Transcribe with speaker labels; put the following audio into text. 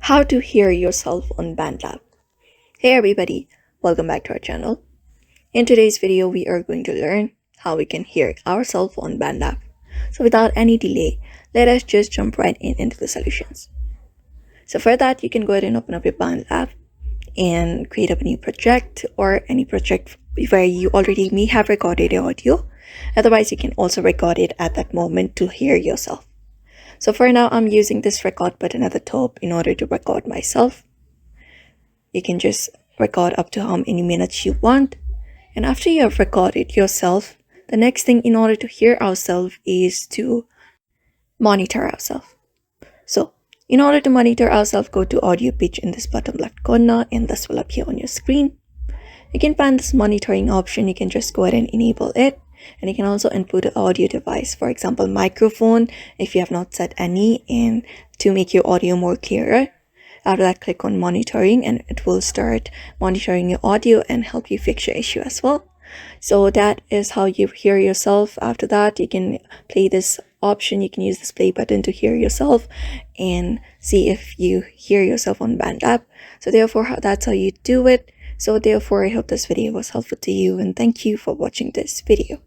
Speaker 1: How to hear yourself on BandLab. Hey everybody, welcome back to our channel. In today's video, we are going to learn how we can hear ourselves on BandLab. So without any delay, let us just jump right into the solutions. So for that, you can go ahead and open up your BandLab and create up a new project or any project where you already may have recorded your audio. Otherwise, you can also record it at that moment to hear yourself. So for now, I'm using this record button at the top in order to record myself. You can just record up to how many minutes you want. And after you have recorded yourself, the next thing in order to hear ourselves is to monitor ourselves. So in order to monitor ourselves, go to audio pitch in this bottom left corner and this will appear on your screen. You can find this monitoring option. You can just go ahead and enable it. And you can also input an audio device, for example, microphone, if you have not set any, and to make your audio more clearer. After that, click on monitoring and it will start monitoring your audio and help you fix your issue as well. So that is how you hear yourself. After that, you can play this option. You can use this play button to hear yourself and see if you hear yourself on BandLab. So therefore, that's how you do it. So therefore, I hope this video was helpful to you and thank you for watching this video.